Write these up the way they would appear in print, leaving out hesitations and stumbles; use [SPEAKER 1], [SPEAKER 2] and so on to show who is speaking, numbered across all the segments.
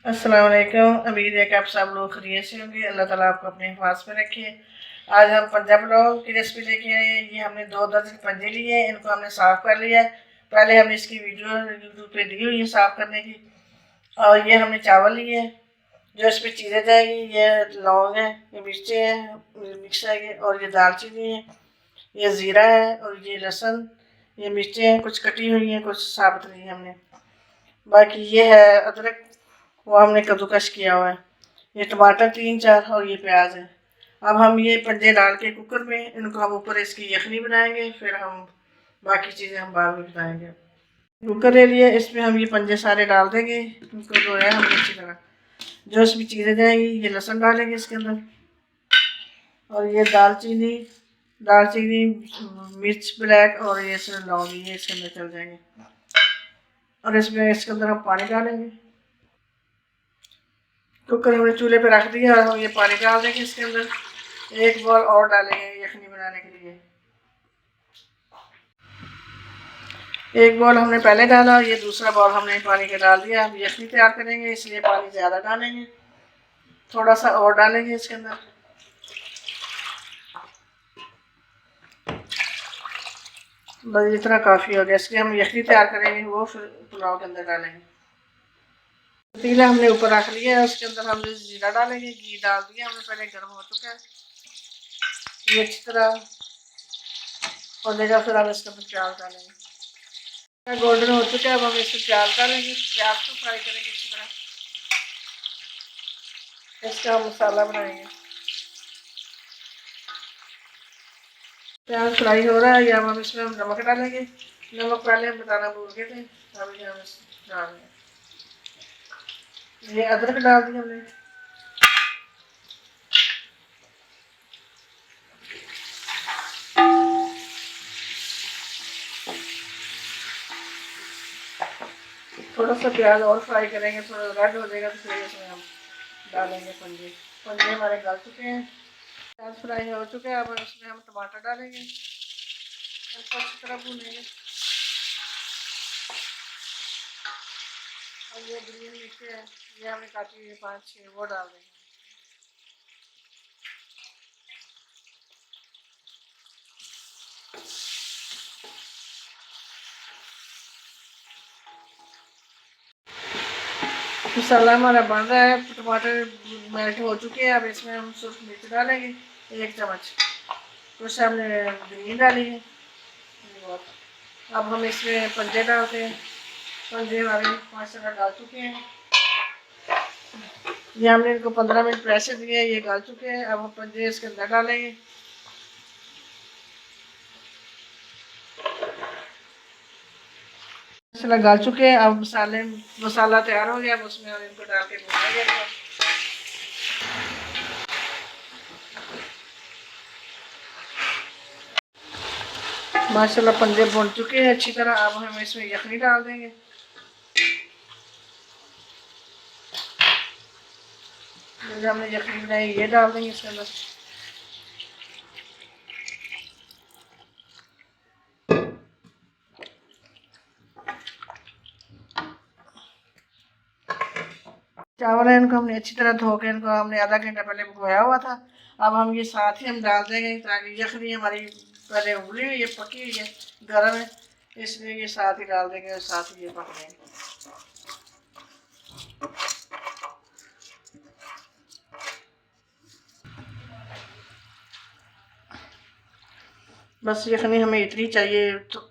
[SPEAKER 1] अस्सलाम वालेकुम। उम्मीद है कि आप सब लोग खैरियत से होंगे। अल्लाह ताला आपको अपने हिफाज़ में रखे। आज हम पंजा पुलाव की रेसिपी लेके आए हैं। ये हमने 2 दर्जन पंजे लिए हैं, इनको हमने साफ़ कर लिया है। पहले हमने इसकी वीडियो यूट्यूब पे दी हुई है साफ़ करने की। और ये हमने चावल लिए हैं, जो इसमें चीज़ें जाएगी। ये लौंग है, ये मिर्चें हैं, मिक्स है ये, और ये दालचीनी है, ये ज़ीरा है, और ये लहसुन, ये मिर्चें हैं, कुछ कटी हुई हैं, कुछ साबुत ली हैं हमने। बाकी ये है अदरक, वो हमने कद्दूकस किया हुआ है। ये टमाटर 3-4 और ये प्याज है। अब हम ये पंजे डाल के कुकर में इनको हम ऊपर इसकी यखनी बनाएंगे, फिर हम बाकी चीज़ें हम बाद में बताएंगे। कुकर ले लिए, इसमें हम ये पंजे सारे डाल देंगे। इनको धोया हमने अच्छी तरह। जो इसमें चीज़ें जाएंगी, ये लहसुन डालेंगे इसके अंदर, और ये दालचीनी दालचीनी मिर्च ब्लैक, और ये सब लौंग, ये इसके अंदर चल जाएंगे। और इसके अंदर हम पानी डालेंगे। कुकर हमने चूल्हे पे रख दिया और ये पानी डाल देंगे इसके अंदर। एक बॉल और डालेंगे यखनी बनाने के लिए। एक बॉल हमने पहले डाला, ये दूसरा बॉल हमने पानी का डाल दिया। हम यखनी तैयार करेंगे, इसलिए पानी ज़्यादा डालेंगे। थोड़ा सा और डालेंगे इसके अंदर। बस इतना काफ़ी हो गया। इसलिए हम यखनी तैयार करेंगे, वो फिर पुलाव के अंदर डालेंगे। पतीला हमने ऊपर रख लिया है, उसके अंदर हमने जीरा डालेंगे। घी डाल दिया हमने, पहले गर्म हो चुका है। ये अच्छी तरह हो जाएगा, फिर हम इसके अंदर प्याज डालेंगे। गोल्डन हो चुका है, अब हम इसमें प्याज डालेंगे। प्याज को फ्राई करेंगे अच्छी तरह। इसका हम मसाला बनाएंगे। प्याज फ्राई हो रहा है, या हम इसमें हम नमक डालेंगे। नमक पहले हम बताना भूल गए थे, अभी हम डाल दें। ये अदरक डाल दिया हमने। थोड़ा सा प्याज और फ्राई करेंगे, थोड़ा रेड हो जाएगा तो फिर इसमें हम डालेंगे पंजे। पंजे हमारे गल चुके हैं, प्याज फ्राई हो चुके हैं। अब इसमें हम टमाटर डालेंगे, इसको अच्छी तरह भूनेंगे। और ये ग्रीन मिर्ची है, ये हमने काटी हुई 5-6, वो डाल देंगे। मसाला हमारा बन रहा है, टमाटर मेल्ट हो चुके हैं। अब इसमें हम सूख मिर्च डालेंगे 1 चम्मच, कुछ हमने ग्रीन डाली है। अब हम इसमें पंजे डालते हैं। पंजे हमारे 5 डाल चुके हैं। ये हमने इनको 15 मिनट प्रेस दिए, ये डाल चुके हैं। अब हम पंजे इसके अंदर डालेंगे। मसाला डाल चुके हैं। अब मसाला तैयार हो गया। अब उसमें हम इनको डाल के भूनेंगे। माशाल्लाह पंजे भुन चुके हैं अच्छी तरह। अब हम इसमें यखनी डाल देंगे। जो हमने यखनी बनाई ये डाल देंगे इसके अंदर। चावल है, इनको हमने अच्छी तरह धो के इनको हमने आधा घंटा पहले भिगोया हुआ था। अब हम ये साथ ही हम डाल देंगे, ताकि यखनी हमारी पहले उबली हुई है, पकी हुई है, गर्म है, इसलिए ये साथ ही डाल देंगे और साथ ही ये पक देंगे। बस यखनी हमें इतनी चाहिए, तो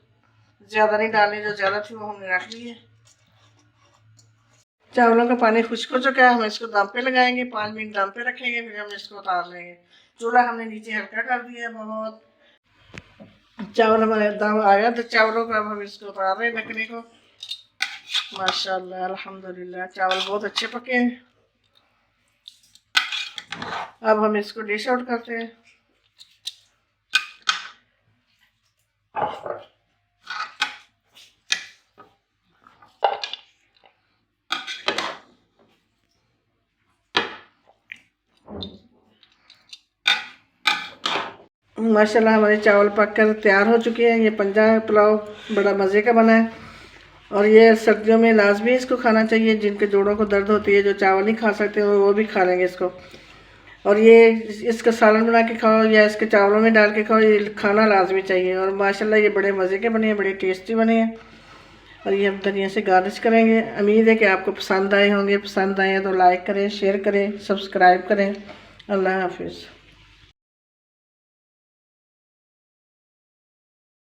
[SPEAKER 1] ज़्यादा नहीं डालनी। जो ज़्यादा थी वो हमने रख ली है। चावलों का पानी खुश्क हो चुका है। हम इसको दम पे लगाएंगे, 5 मिनट दम पे रखेंगे, फिर हम इसको उतार लेंगे। चूल्हा हमने नीचे हल्का कर दिया बहुत। चावल हमारे दम आ गया तो चावलों का अब हम इसको उतार रहे हैं ढकने को। माशाल्लाह अल्हम्दुलिल्लाह चावल बहुत अच्छे पके हैं। अब हम इसको डिश आउट करते हैं। माशाल्लाह हमारे चावल पककर तैयार हो चुके हैं। ये पंजा पुलाव बड़ा मज़े का बना है। और ये सर्दियों में लाजमी इसको खाना चाहिए, जिनके जोड़ों को दर्द होती है, जो चावल नहीं खा सकते वो भी खा लेंगे इसको। और ये इसका सालन बना के खाओ या इसके चावलों में डाल के खाओ, ये खाना लाजमी चाहिए। और माशाल्लाह ये बड़े मज़े के बने हैं, बड़े टेस्टी बने हैं। और ये हम धनिया से गार्निश करेंगे। उम्मीद है कि आपको पसंद आए होंगे। पसंद आए तो लाइक करें, शेयर करें, सब्सक्राइब करें। अल्लाह हाफिज़।